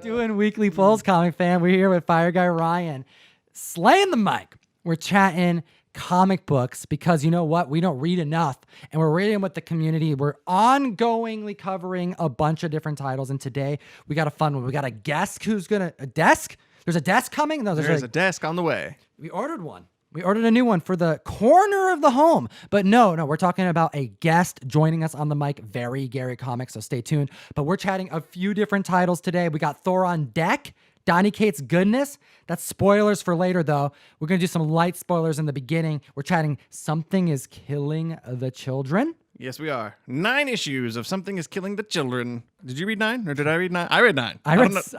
Doing weekly polls, comic fan. We're here with FireGuyRyan, slaying the mic. We're chatting comic books because you know what? We don't read enough, and we're reading with the community. We're ongoingly covering a bunch of different titles, and today we got a fun one. We got a guest who's gonna a desk. There's a desk coming. No, there's a desk on the way. We ordered one. We ordered a new one for the corner of the home. But no, we're talking about a guest joining us on the mic, very Gary Comics, so stay tuned. But we're chatting a few different titles today. We got Thor on deck, Donny Cates' goodness. That's spoilers for later, though. We're going to do some light spoilers in the beginning. We're chatting Something is Killing the Children. Yes, we are. 9 issues of Something is Killing the Children. Did you read 9 or did I read 9? I read 9. I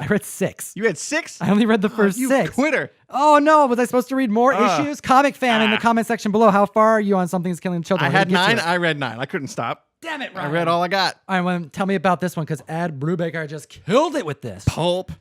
read 6. You read 6? I only read the first 6. You quitter. Oh, no. Was I supposed to read more issues? Comic fan in the comment section below. How far are you on Something is Killing the Children? I had 9. I read 9. I couldn't stop. Damn it, Ryan. I read all I got. All right, well, tell me about this one because Ed Brubaker just killed it with this. Pulp.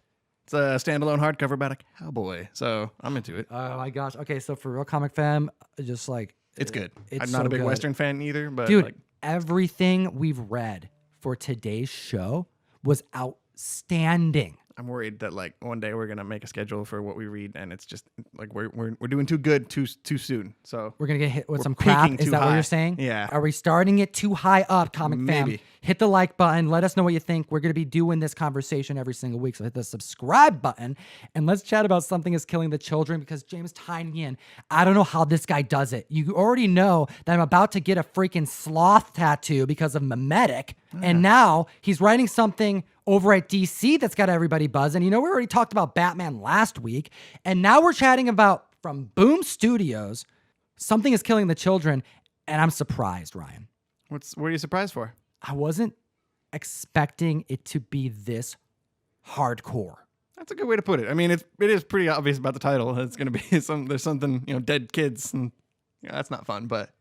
It's a standalone hardcover about a cowboy, so I'm into it. Oh, my gosh. Okay, so for Real Comic Fan, just like... It's good. It's I'm not so a big good. Western fan either, but... Dude, everything we've read for today's show was outstanding. I'm worried that like one day we're gonna make a schedule for what we read, and it's just like we're doing too good too soon. So we're gonna get hit with some peaking crap. Is too that what high. you're saying? Yeah. Are we starting it too high up, Comic Fam? Maybe. Hit the like button. Let us know what you think. We're gonna be doing this conversation every single week. So hit the subscribe button and let's chat about Something is Killing the Children because James Tynion, I don't know how this guy does it. You already know that I'm about to get a freaking sloth tattoo because of Memetic, and now he's writing something over at DC that's got everybody buzzing. You know, we already talked about Batman last week, and now we're chatting about from Boom Studios, Something is Killing the Children, and I'm surprised, Ryan. what are you surprised for? I wasn't expecting it to be this hardcore. That's a good way to put it. I mean, it is pretty obvious about the title. It's going to be there's something, dead kids, and that's not fun. But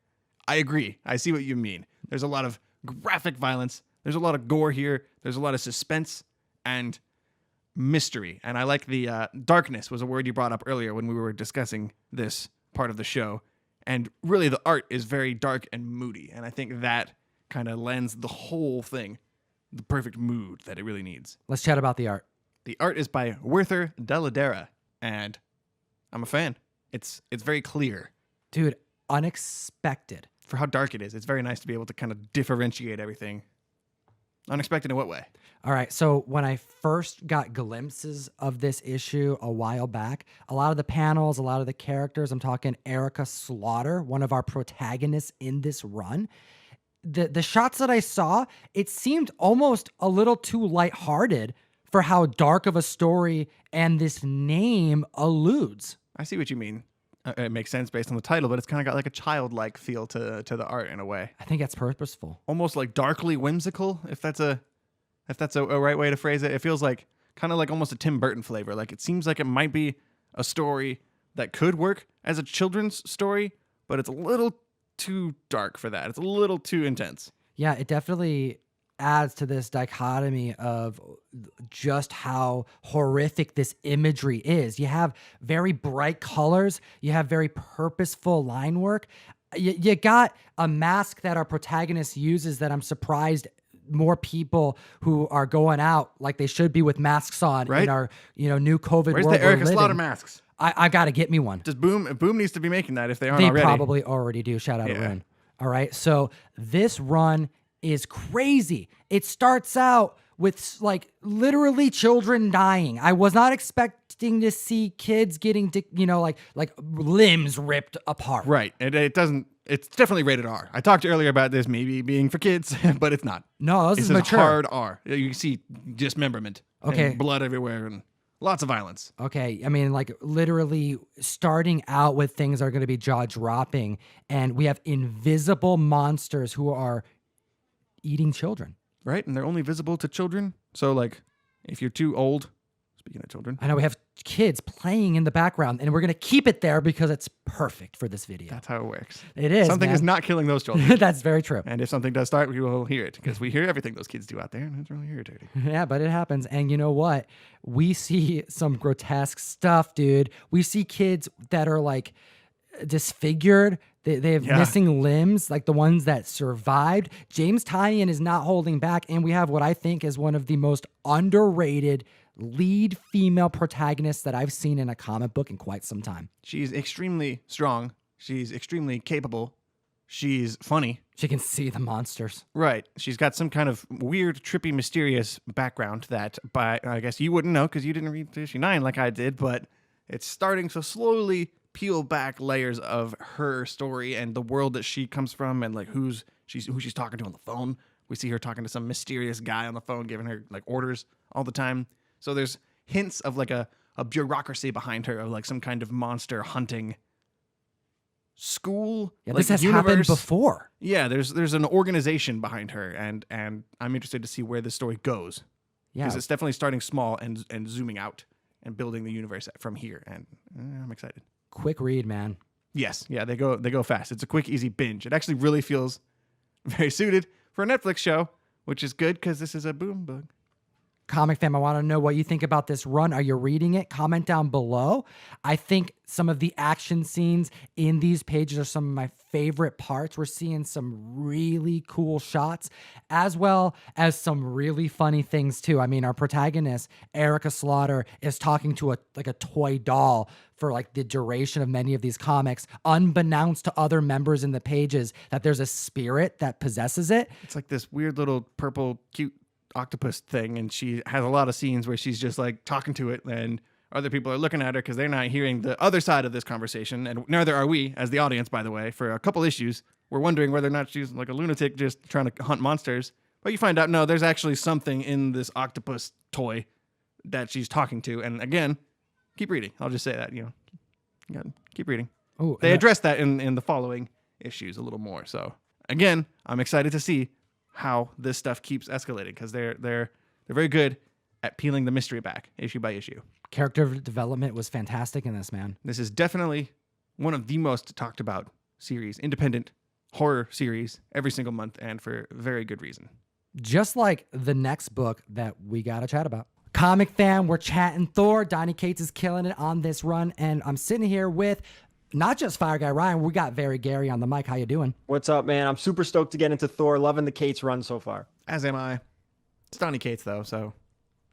I agree. I see what you mean. There's a lot of graphic violence. There's a lot of gore here. There's a lot of suspense and mystery. And I like the darkness was a word you brought up earlier when we were discussing this part of the show. And really, the art is very dark and moody. And I think that kind of lends the whole thing the perfect mood that it really needs. Let's chat about the art. The art is by Werther Dell'Edera, and I'm a fan. It's very clear. Dude, unexpected. For how dark it is, it's very nice to be able to kind of differentiate everything. Unexpected in what way? All right, so when I first got glimpses of this issue a while back, a lot of the panels, a lot of the characters, I'm talking Erica Slaughter, one of our protagonists in this run, the shots that I saw, it seemed almost a little too lighthearted for how dark of a story and this name alludes. I see what you mean. It makes sense based on the title, but it's kind of got like a childlike feel to the art in a way. I think that's purposeful. Almost like darkly whimsical, if that's a right way to phrase it. It feels like kind of like almost a Tim Burton flavor. Like it seems like it might be a story that could work as a children's story, but it's a little too dark for that. It's a little too intense. Yeah, it definitely adds to this dichotomy of just how horrific this imagery is. You have very bright colors. You have very purposeful line work. You got a mask that our protagonist uses that I'm surprised more people who are going out like they should be with masks on in our new COVID Where's world. the Erica Slaughter masks? I got to get me one. Just Boom needs to be making that if they aren't They already. probably already do. Shout out to Ren. All right. So this run is crazy. It starts out with like literally children dying. I was not expecting to see kids getting, like limbs ripped apart. Right. It doesn't. It's definitely rated R. I talked earlier about this maybe being for kids, but it's not. No, this is mature. Hard R. You see dismemberment. Okay. And blood everywhere and lots of violence. Okay. I mean, like literally starting out with things that are going to be jaw-dropping, and we have invisible monsters who are eating children. Right? And they're only visible to children. So, like, if you're too old, speaking of children. I know we have kids playing in the background, and we're going to keep it there because it's perfect for this video. That's how it works. It is, Something man. is not killing those children. That's very true. And if something does start, we will hear it because we hear everything those kids do out there, and it's really irritating. Yeah, but it happens. And you know what? We see some grotesque stuff, dude. We see kids that are like disfigured. They have missing limbs, like the ones that survived. James Tynion is not holding back. And we have what I think is one of the most underrated lead female protagonist that I've seen in a comic book in quite some time. She's extremely strong. She's extremely capable. She's funny. She can see the monsters. Right. She's got some kind of weird, trippy, mysterious background that I guess you wouldn't know because you didn't read issue 9 like I did, but it's starting to slowly peel back layers of her story and the world that she comes from and like who she's talking to on the phone. We see her talking to some mysterious guy on the phone giving her like orders all the time. So there's hints of like a bureaucracy behind her of like some kind of monster hunting school. Yeah, like this has universe. happened before. Yeah, there's an organization behind her, and I'm interested to see where this story goes. Yeah, Because it's definitely starting small and zooming out and building the universe from here, and I'm excited. quick read, man. Yes, yeah, they go fast. It's a quick, easy binge. It actually really feels very suited for a Netflix show, which is good because this is a boom book. Comic fam, I want to know what you think about this run. Are you reading it? Comment down below. I think some of the action scenes in these pages are some of my favorite parts. We're seeing some really cool shots as well as some really funny things too. I mean, our protagonist, Erica Slaughter, is talking to a toy doll for like the duration of many of these comics, unbeknownst to other members in the pages that there's a spirit that possesses it. It's like this weird little purple cute octopus thing, and she has a lot of scenes where she's just like talking to it, and other people are looking at her because they're not hearing the other side of this conversation, and neither are we as the audience, by the way. For a couple issues, we're wondering whether or not she's like a lunatic just trying to hunt monsters, but you find out no, there's actually something in this octopus toy that she's talking to. And again, keep reading. I'll just say that, you gotta keep reading. Oh, They address that in the following issues a little more. So again, I'm excited to see how this stuff keeps escalating because they're very good at peeling the mystery back issue by issue. Character development was fantastic in this, man. This is definitely one of the most talked about series, independent horror series every single month, and for very good reason. Just like the next book that we got to chat about. Comic fam, we're chatting Thor. Donny Cates is killing it on this run, and I'm sitting here with not just Fire Guy Ryan, we got Very Gary on the mic. How you doing? What's up, man? I'm super stoked to get into Thor. Loving the Cates run so far. As am I. It's Donny Cates, though, so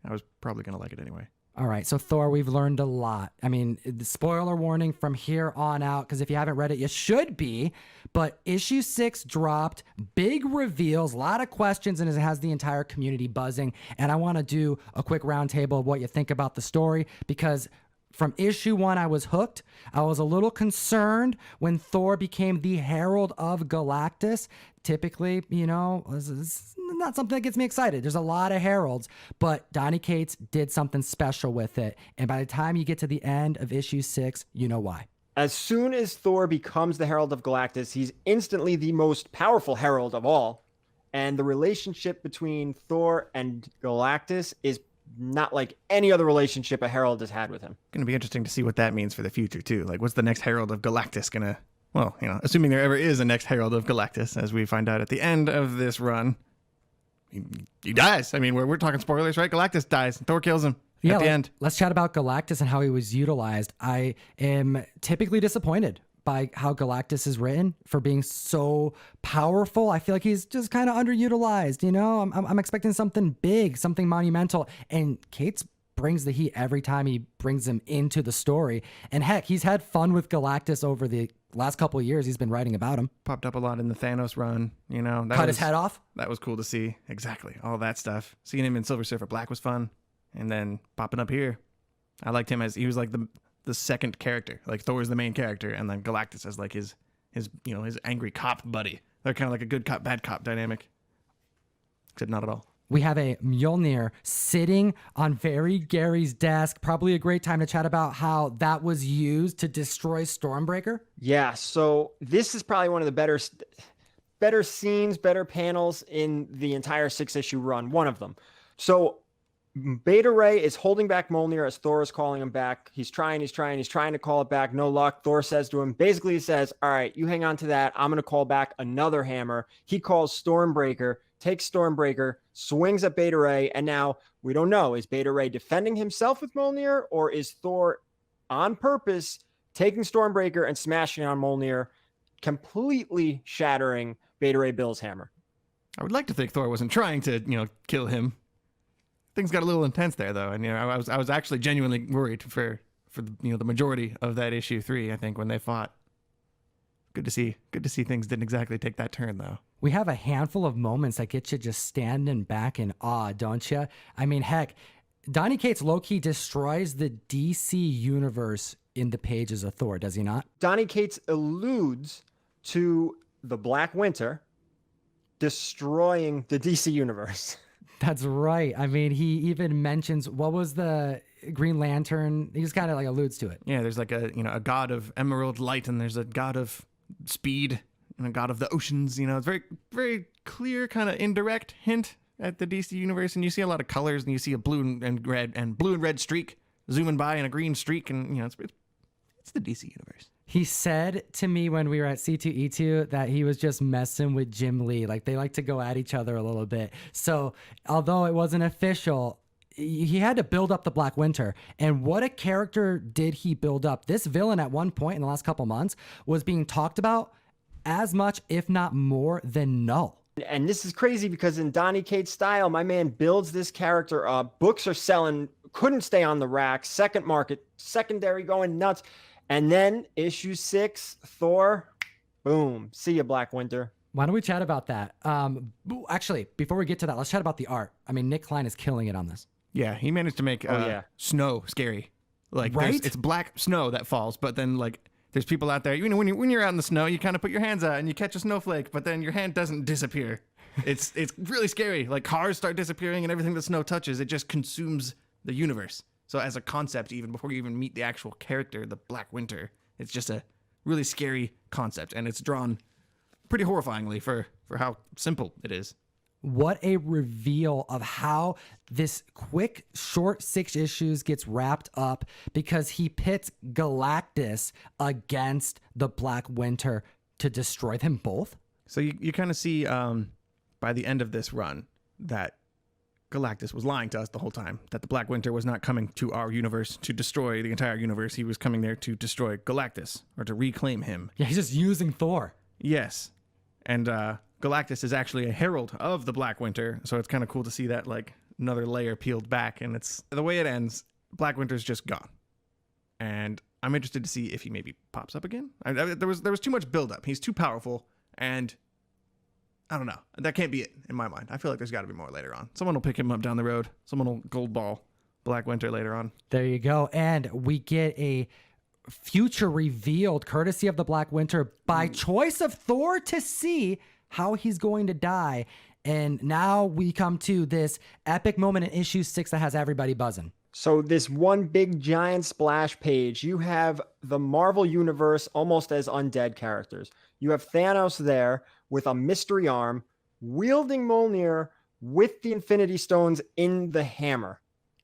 I was probably going to like it anyway. All right, so Thor, we've learned a lot. I mean, the spoiler warning from here on out, because if you haven't read it, you should be. But issue 6 dropped, big reveals, a lot of questions, and it has the entire community buzzing. And I want to do a quick roundtable of what you think about the story, because from issue 1, I was hooked. I was a little concerned when Thor became the Herald of Galactus. Typically, it's not something that gets me excited. There's a lot of heralds, but Donny Cates did something special with it. And by the time you get to the end of issue 6, you know why. As soon as Thor becomes the Herald of Galactus, he's instantly the most powerful herald of all. And the relationship between Thor and Galactus is not like any other relationship a herald has had with him. Going to be interesting to see what that means for the future, too. Like, what's the next Herald of Galactus going to... Well, assuming there ever is a next Herald of Galactus, as we find out at the end of this run, he dies. I mean, we're talking spoilers, right? Galactus dies, and Thor kills him at the end. Let's chat about Galactus and how he was utilized. I am typically disappointed by how Galactus is written for being so powerful. I feel like he's just kind of underutilized. I'm expecting something big, something monumental, and Cates brings the heat every time he brings him into the story. And heck, he's had fun with Galactus over the last couple of years. He's been writing about him. Popped up a lot in the Thanos run. Cut his head off. That was cool to see. Exactly, all that stuff. Seeing him in Silver Surfer Black was fun, and then popping up here, I liked him as he was like the second character. Like Thor's the main character, and then Galactus as like his angry cop buddy. They're kind of like a good cop, bad cop dynamic. Except not at all. We have a Mjolnir sitting on Very Gary's desk. Probably a great time to chat about how that was used to destroy Stormbreaker. Yeah, so this is probably one of the better scenes, better panels in the entire 6-issue run. One of them. So Beta Ray is holding back Mjolnir as Thor is calling him back. He's trying to call it back. No luck. Thor says to him, basically he says, all right, you hang on to that. I'm going to call back another hammer. He calls Stormbreaker, takes Stormbreaker, swings at Beta Ray, and now we don't know. Is Beta Ray defending himself with Mjolnir, or is Thor on purpose taking Stormbreaker and smashing on Mjolnir, completely shattering Beta Ray Bill's hammer? I would like to think Thor wasn't trying to, kill him. things got a little intense there, though, and I was actually genuinely worried for the majority of that issue 3. I think when they fought. Good to see things didn't exactly take that turn, though. We have a handful of moments that get you just standing back in awe, don't you? I mean, heck, Donny Cates Loki destroys the DC universe in the pages of Thor, does he not? Donny Cates alludes to the Black Winter destroying the DC universe. That's right. I mean, he even mentions, what was the Green Lantern? He just kind of like alludes to it. Yeah, there's like a god of emerald light, and there's a god of speed, and a god of the oceans. It's very, very clear, kind of indirect hint at the DC universe, and you see a lot of colors, and you see a blue and red streak zooming by, and a green streak, and it's the DC universe. He said to me when we were at C2E2 that he was just messing with Jim Lee. Like, they like to go at each other a little bit. So although it wasn't official, he had to build up the Black Winter. And what a character did he build up? This villain at one point in the last couple months was being talked about as much, if not more, than Null. And this is crazy because in Donny Cates style, my man builds this character up. Books are selling, couldn't stay on the rack. Second market, secondary going nuts. And then issue 6, Thor, boom, see ya, Black Winter. Why don't we chat about that? Actually, before we get to that, let's chat about the art. I mean, Nick Klein is killing it on this. Yeah, he managed to make snow scary. Like, right? It's black snow that falls, but then like there's people out there. When you're out in the snow, you kind of put your hands out and you catch a snowflake, but then your hand doesn't disappear. It's really scary. Like, cars start disappearing, and everything the snow touches, it just consumes the universe. So as a concept, even before you even meet the actual character, the Black Winter, it's just a really scary concept, and it's drawn pretty horrifyingly for how simple it is. What a reveal of how this quick, short 6 issues gets wrapped up, because he pits Galactus against the Black Winter to destroy them both. So you kind of see by the end of this run that Galactus was lying to us the whole time, that the Black Winter was not coming to our universe to destroy the entire universe. He was coming there to destroy Galactus, or to reclaim him. Yeah, he's just using Thor. Yes. And Galactus is actually a herald of the Black Winter, so it's kind of cool to see that, like, another layer peeled back. And it's the way it ends, Black Winter's just gone. And I'm interested to see if he maybe pops up again. There was too much buildup. He's too powerful, and I don't know. That can't be it in my mind. I feel like there's got to be more later on. Someone will pick him up down the road. Someone will gold ball Black Winter later on. There you go. And we get a future revealed courtesy of the Black Winter by choice of Thor to see how he's going to die. And now we come to this epic moment in issue 6 that has everybody buzzing. So this one big giant splash page, you have the Marvel Universe almost as undead characters. You have Thanos there with a mystery arm, wielding Mjolnir with the Infinity Stones in the hammer.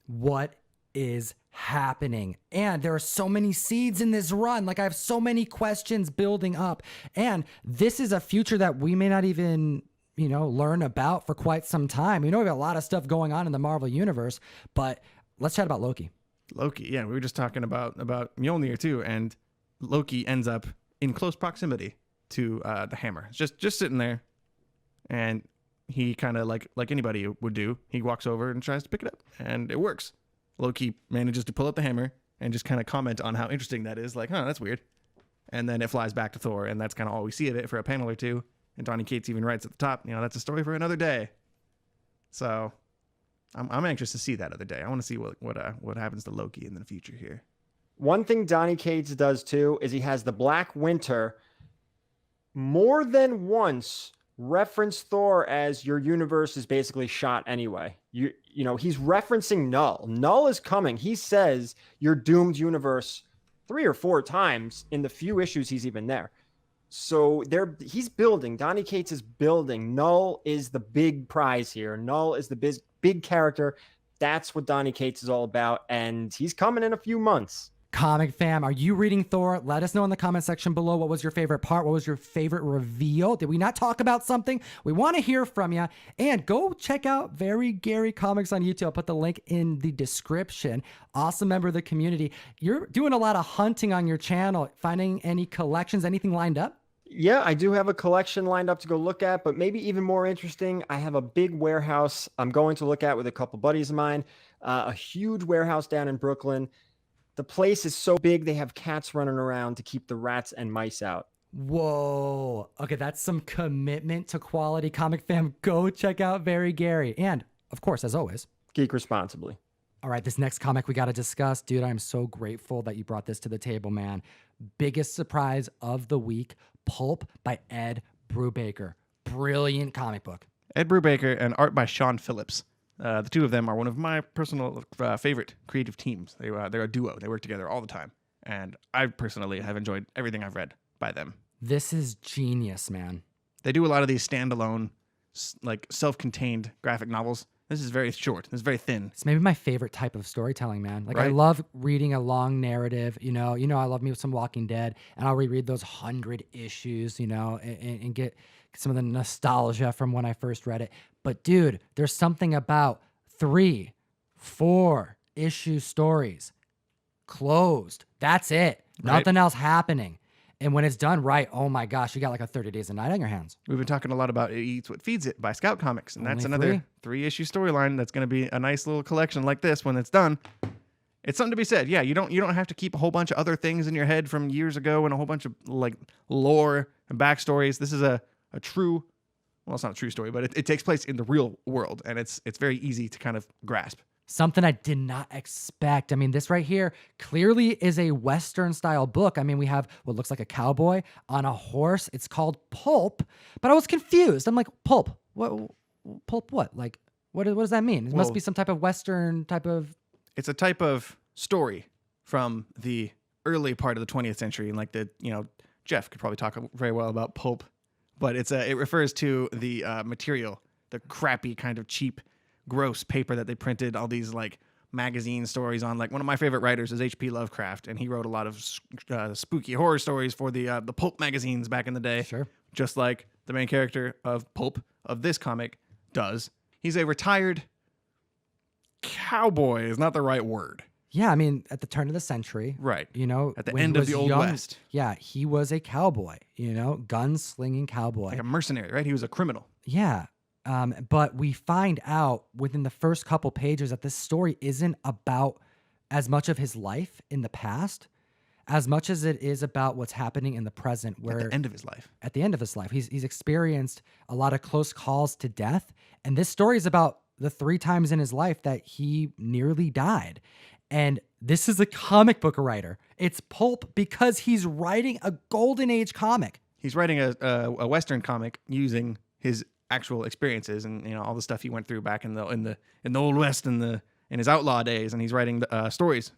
What is happening? And there are so many seeds in this run. Like, I have so many questions building up. And this is a future that we may not even, learn about for quite some time. We know we have a lot of stuff going on in the Marvel Universe, but let's chat about Loki. Loki, yeah, we were just talking about Mjolnir too, and Loki ends up in close proximity to the hammer. It's just sitting there, and he kind of like anybody would do, he walks over and tries to pick it up, and it works. Loki manages to pull out the hammer and just kind of comment on how interesting that is, like, that's weird. And then it flies back to Thor, and that's kind of all we see of it for a panel or two. And Donny Cates even writes at the top, that's a story for another day. So I'm anxious to see that other day. I want to see what happens to Loki in the future here. One thing Donny Cates does too is he has the Black Winter more than once reference Thor as your universe is basically shot anyway. He's referencing Null. Null is coming. He says your doomed universe 3 or 4 times in the few issues he's even there. So he's building. Donny Cates is building. Null is the big prize here. Null is the big character. That's what Donny Cates is all about, and he's coming in a few months. Comic fam, are you reading Thor? Let us know in the comment section below. What was your favorite part? What was your favorite reveal? Did we not talk about something? We want to hear from you. And go check out Very Gary Comics on YouTube. I'll put the link in the description. Awesome member of the community. You're doing a lot of hunting on your channel, finding any collections, anything lined up? Yeah, I do have a collection lined up to go look at, but maybe even more interesting, I have a big warehouse I'm going to look at with a couple buddies of mine, a huge warehouse down in Brooklyn. The place is so big, they have cats running around to keep the rats and mice out. Whoa. Okay, that's some commitment to quality. Comic fam, go check out Very Gary. And of course, as always, Geek responsibly. all right, this next comic we got to discuss. Dude, I'm so grateful that you brought this to the table, man. Biggest surprise of the week, Pulp by Ed Brubaker. Brilliant comic book. Ed Brubaker and art by Sean Phillips. The two of them are one of my personal favorite creative teams. They're a duo. They work together all the time. And I personally have enjoyed everything I've read by them. This is genius, man. They do a lot of these standalone, like self-contained graphic novels. This is very short. This is very thin. It's maybe my favorite type of storytelling, man. Like I Right. love reading a long narrative, you know, I love me with some Walking Dead, and I'll reread those 100 issues, and get some of the nostalgia from when I first read it. But dude, there's something about 3, 4 issue stories closed. That's it. Right. Nothing else happening. And when it's done right, oh my gosh, you got like a 30 Days a Night on your hands. We've been talking a lot about It Eats What Feeds It by Scout Comics, and that's Only another 3? 3-issue storyline that's going to be a nice little collection like this when it's done. It's something to be said. Yeah, you don't have to keep a whole bunch of other things in your head from years ago and a whole bunch of like lore and backstories. This is a true, well, it's not a true story, but it takes place in the real world, and it's very easy to kind of grasp. Something I did not expect. I mean, this right here clearly is a Western style book. I mean, we have what looks like a cowboy on a horse. It's called Pulp, but I was confused. I'm like, Pulp? What? Pulp what? Like, what does that mean? It must Well- be some type of Western type of... It's a type of story from the early part of the 20th century, and like Jeff could probably talk very well about pulp, but it refers to the material, the crappy kind of cheap, gross paper that they printed all these like magazine stories on. Like one of my favorite writers is H.P. Lovecraft, and he wrote a lot of spooky horror stories for the pulp magazines back in the day. Sure. Just like the main character of Pulp of this comic does. He's a retired cowboy is not the right word. Yeah, I mean, at the turn of the century, Right. at the end of the Old West. Yeah, he was a cowboy, gun-slinging cowboy. Like a mercenary, right? He was a criminal. Yeah. But we find out within the first couple pages that this story isn't about as much of his life in the past as much as it is about what's happening in the present, where At the end of his life. at the end of his life, he's experienced a lot of close calls to death. And this story is about the 3 times in his life that he nearly died. And this is a comic book writer. It's Pulp because he's writing a golden age comic. He's writing a Western comic using his actual experiences and all the stuff he went through back in the Old West in his outlaw days, and he's writing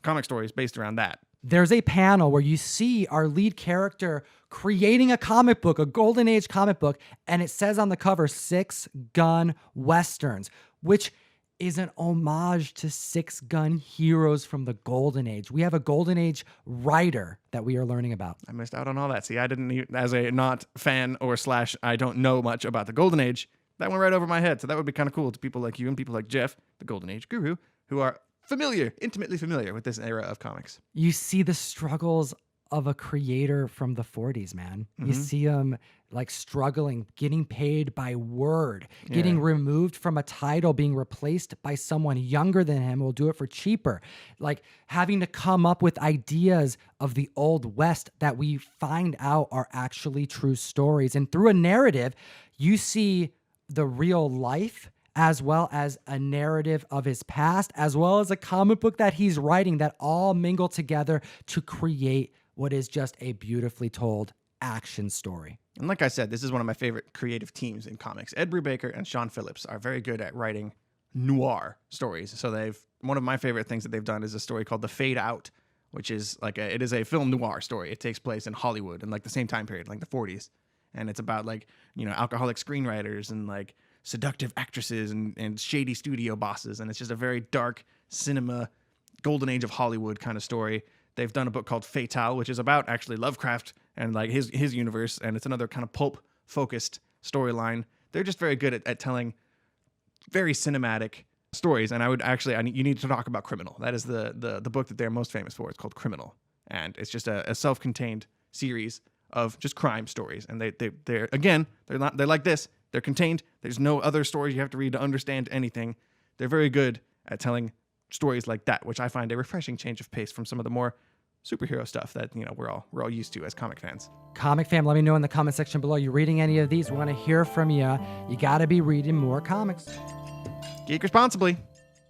comic stories based around that. There's a panel where you see our lead character creating a comic book, a golden age comic book, and it says on the cover 6 gun westerns, which is an homage to 6 gun heroes from the golden age. We have a golden age writer that we are learning about. I missed out on all that. See, I didn't even, as a not fan or / I don't know much about the Golden Age. That went right over my head. So that would be kind of cool to people like you and people like Jeff, the Golden Age guru, who are intimately familiar with this era of comics. You see the struggles of a creator from the 40s, man. You see him like struggling, getting paid by word, getting removed from a title, being replaced by someone younger than him who will do it for cheaper, like having to come up with ideas of the Old West that we find out are actually true stories. And through a narrative, you see the real life as well as a narrative of his past, as well as a comic book that he's writing that all mingle together to create what is just a beautifully told action story. And like I said, this is one of my favorite creative teams in comics. Ed Brubaker and Sean Phillips are very good at writing noir stories. So one of my favorite things that they've done is a story called The Fade Out, which is it is a film noir story. It takes place in Hollywood in like the same time period, like the 40s. And it's about alcoholic screenwriters and like seductive actresses and shady studio bosses. And it's just a very dark cinema, golden age of Hollywood kind of story. They've done a book called Fatale, which is about actually Lovecraft and like his universe. And it's another kind of pulp focused storyline. They're just very good at telling very cinematic stories. And you need to talk about Criminal. That is the book that they're most famous for. It's called Criminal. And it's just a self-contained series of just crime stories. And they're like this. They're contained. There's no other stories you have to read to understand anything. They're very good at telling stories like that, which I find a refreshing change of pace from some of the more superhero stuff that, you know, we're all used to as comic fans. Comic fam, let me know in the comment section below. You reading any of these? We want to hear from you. You got to be reading more comics. Geek responsibly.